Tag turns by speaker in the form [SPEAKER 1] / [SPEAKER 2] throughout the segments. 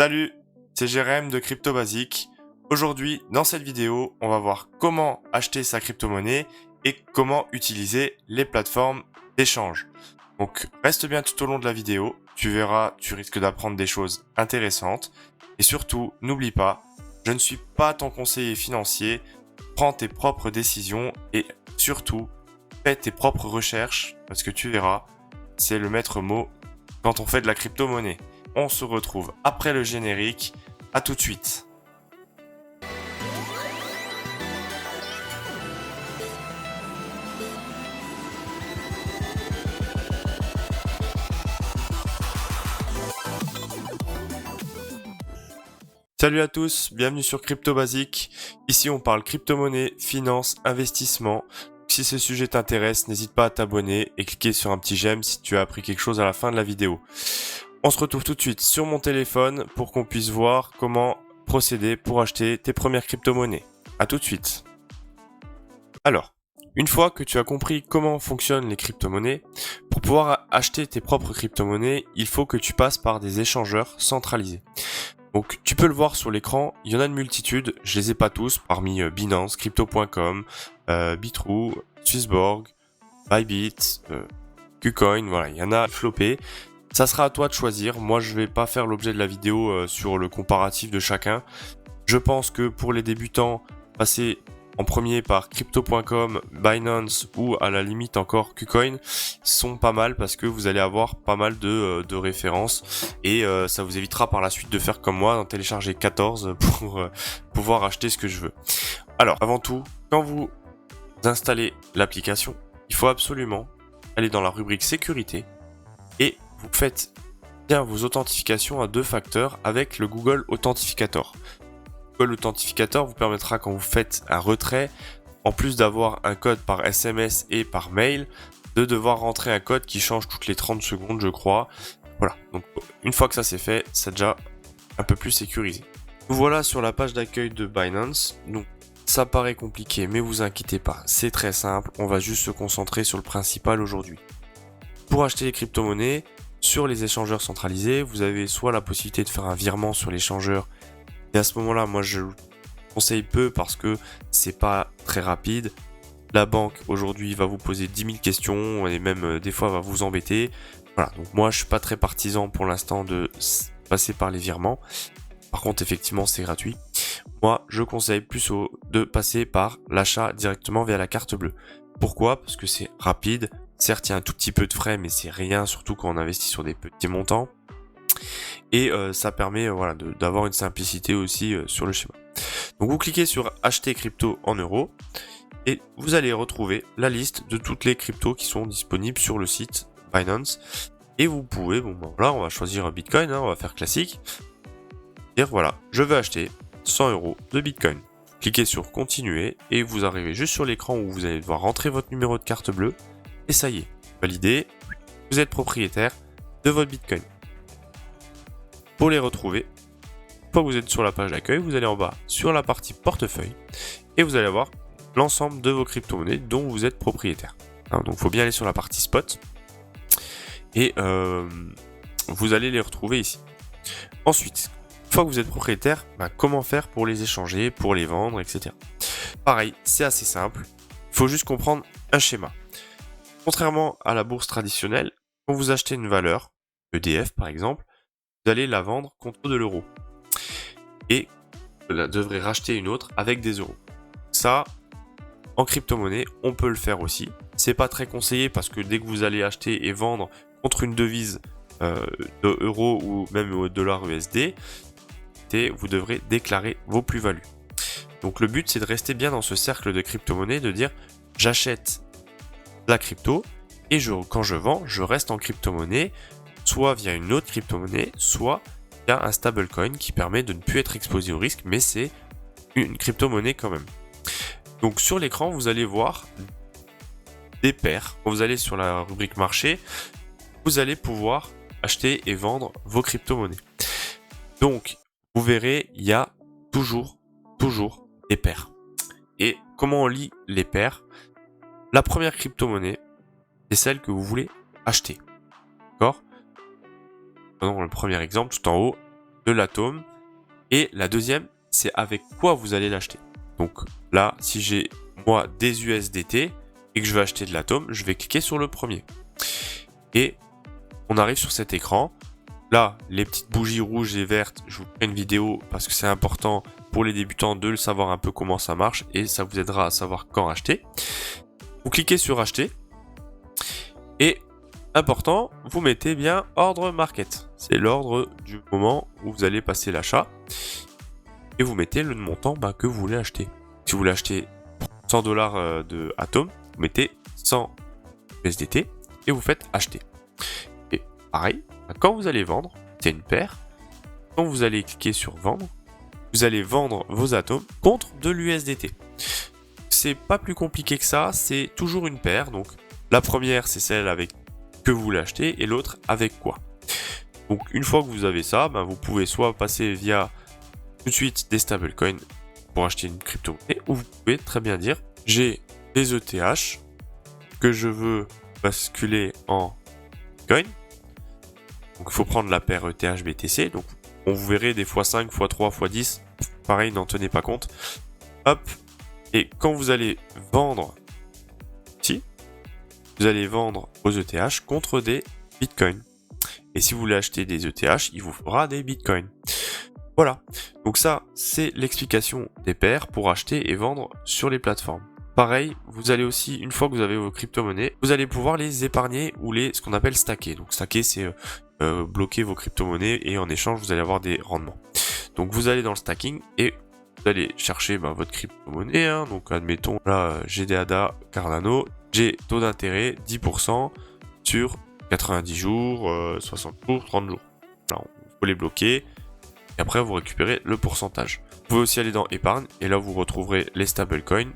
[SPEAKER 1] Salut, c'est Jérém de Crypto Basique. Aujourd'hui, dans cette vidéo, on va voir comment acheter sa crypto-monnaie et comment utiliser les plateformes d'échange. Donc, reste bien tout au long de la vidéo, tu verras, tu risques d'apprendre des choses intéressantes. Et surtout, n'oublie pas, je ne suis pas ton conseiller financier, prends tes propres décisions et surtout, fais tes propres recherches parce que tu verras, c'est le maître mot quand on fait de la crypto-monnaie. On se retrouve après le générique. À tout de suite. Salut à tous, bienvenue sur Crypto Basique. Ici on parle crypto-monnaie, finance, investissement. Si ce sujet t'intéresse, n'hésite pas à t'abonner et cliquer sur un petit j'aime si tu as appris quelque chose à la fin de la vidéo. On se retrouve tout de suite sur mon téléphone pour qu'on puisse voir comment procéder pour acheter tes premières crypto-monnaies. À tout de suite. Alors, une fois que tu as compris comment fonctionnent les crypto-monnaies, pour pouvoir acheter tes propres crypto-monnaies, il faut que tu passes par des échangeurs centralisés. Donc tu peux le voir sur l'écran, il y en a une multitude, je les ai pas tous, parmi Binance, Crypto.com, Bitrue, Swissborg, Bybit, KuCoin, voilà, il y en a flopé. Ça sera à toi de choisir. Moi, je vais pas faire l'objet de la vidéo sur le comparatif de chacun. Je pense que pour les débutants, passer en premier par Crypto.com, Binance ou à la limite encore KuCoin sont pas mal parce que vous allez avoir pas mal de références et ça vous évitera par la suite de faire comme moi, d'en télécharger 14 pour pouvoir acheter ce que je veux. Alors, avant tout, quand vous installez l'application, il faut absolument aller dans la rubrique sécurité et vous faites bien vos authentifications à 2 facteurs avec le Google Authentificator. Google Authentificator vous permettra quand vous faites un retrait, en plus d'avoir un code par SMS et par mail, de devoir rentrer un code qui change toutes les 30 secondes, je crois. Voilà, donc une fois que ça c'est fait, c'est déjà un peu plus sécurisé. Nous voilà sur la page d'accueil de Binance. Donc ça paraît compliqué, mais vous inquiétez pas, c'est très simple, on va juste se concentrer sur le principal aujourd'hui. Pour acheter les crypto-monnaies, sur les échangeurs centralisés, vous avez soit la possibilité de faire un virement sur l'échangeur, et à ce moment-là, moi je conseille peu parce que c'est pas très rapide. La banque aujourd'hui va vous poser 10 000 questions et même des fois va vous embêter. Voilà, donc moi je suis pas très partisan pour l'instant de passer par les virements. Par contre, effectivement, c'est gratuit. Moi, je conseille plus de passer par l'achat directement via la carte bleue. Pourquoi ? Parce que c'est rapide. Certes, il y a un tout petit peu de frais, mais c'est rien, surtout quand on investit sur des petits montants. Et ça permet d'avoir une simplicité aussi sur le schéma. Donc vous cliquez sur acheter crypto en euros et vous allez retrouver la liste de toutes les cryptos qui sont disponibles sur le site Binance. Et vous pouvez, là on va choisir Bitcoin, on va faire classique. Dire voilà, je veux acheter 100 euros de Bitcoin. Cliquez sur continuer et vous arrivez juste sur l'écran où vous allez devoir rentrer votre numéro de carte bleue. Et ça y est, validé, vous êtes propriétaire de votre Bitcoin. Pour les retrouver, une fois que vous êtes sur la page d'accueil, vous allez en bas sur la partie portefeuille et vous allez avoir l'ensemble de vos crypto-monnaies dont vous êtes propriétaire. Donc il faut bien aller sur la partie spot et vous allez les retrouver ici. Ensuite, une fois que vous êtes propriétaire, comment faire pour les échanger, pour les vendre, etc. Pareil, c'est assez simple, il faut juste comprendre un schéma. Contrairement à la bourse traditionnelle, quand vous achetez une valeur, EDF par exemple, vous allez la vendre contre de l'euro. Et vous devrez racheter une autre avec des euros. Ça, en crypto-monnaie, on peut le faire aussi. C'est pas très conseillé parce que dès que vous allez acheter et vendre contre une devise de euro ou même au dollar USD, vous devrez déclarer vos plus-values. Donc le but, c'est de rester bien dans ce cercle de crypto-monnaie, de dire j'achète la crypto et quand je vends, je reste en crypto-monnaie, soit via une autre crypto-monnaie, soit via un stablecoin qui permet de ne plus être exposé au risque, mais c'est une crypto-monnaie quand même. Donc sur l'écran, vous allez voir des paires. Quand vous allez sur la rubrique marché, vous allez pouvoir acheter et vendre vos crypto-monnaies. Donc vous verrez, il y a toujours des paires. Et comment on lit les paires ? La première crypto-monnaie, c'est celle que vous voulez acheter. D'accord ? Prenons le premier exemple tout en haut, de l'atome. Et la deuxième, c'est avec quoi vous allez l'acheter. Donc là, si j'ai moi des USDT et que je veux acheter de l'atome, je vais cliquer sur le premier. Et on arrive sur cet écran. Là, les petites bougies rouges et vertes, je vous ferai une vidéo parce que c'est important pour les débutants de le savoir un peu comment ça marche et ça vous aidera à savoir quand acheter. Vous cliquez sur acheter et important, vous mettez bien ordre market. C'est l'ordre du moment où vous allez passer l'achat et vous mettez le montant que vous voulez acheter. Si vous voulez acheter 100 $ de Atom, vous mettez 100 USDT et vous faites acheter. Et pareil, quand vous allez vendre, c'est une paire. Quand vous allez cliquer sur vendre, vous allez vendre vos atomes contre de l'USDT. C'est pas plus compliqué que ça, c'est toujours une paire. Donc la première, c'est celle avec que vous voulez acheter et l'autre avec quoi. Donc une fois que vous avez ça, vous pouvez soit passer via tout de suite des stablecoins pour acheter une crypto-monnaie, ou vous pouvez très bien dire j'ai des ETH que je veux basculer en Bitcoin. Donc il faut prendre la paire ETH BTC. Donc vous verrez des x5, x3, x10. Pareil, n'en tenez pas compte. Hop. Et quand vous allez vendre ici, vous allez vendre vos ETH contre des Bitcoins. Et si vous voulez acheter des ETH, il vous faudra des Bitcoins. Voilà. Donc ça, c'est l'explication des paires pour acheter et vendre sur les plateformes. Pareil, vous allez aussi, une fois que vous avez vos crypto-monnaies, vous allez pouvoir les épargner ou ce qu'on appelle stacker. Donc stacker, c'est bloquer vos crypto-monnaies et en échange, vous allez avoir des rendements. Donc vous allez dans le stacking et vous allez chercher votre crypto-monnaie. Donc admettons, là, j'ai des ADA Cardano, j'ai taux d'intérêt 10% sur 90 jours, 60 jours, 30 jours. Là, il faut les bloquer et après vous récupérez le pourcentage. Vous pouvez aussi aller dans épargne et là vous retrouverez les stablecoins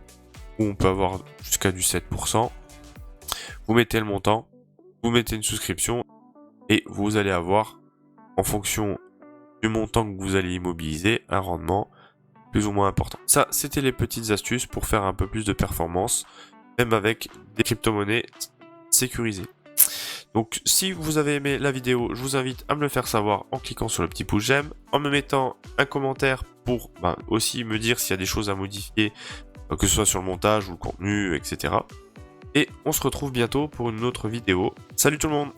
[SPEAKER 1] où on peut avoir jusqu'à du 7%. Vous mettez le montant, vous mettez une souscription et vous allez avoir, en fonction du montant que vous allez immobiliser, un rendement plus ou moins important. Ça, c'était les petites astuces pour faire un peu plus de performance, même avec des crypto-monnaies sécurisées. Donc si vous avez aimé la vidéo, je vous invite à me le faire savoir en cliquant sur le petit pouce j'aime, en me mettant un commentaire pour aussi me dire s'il y a des choses à modifier, que ce soit sur le montage ou le contenu, etc. Et on se retrouve bientôt pour une autre vidéo. Salut tout le monde!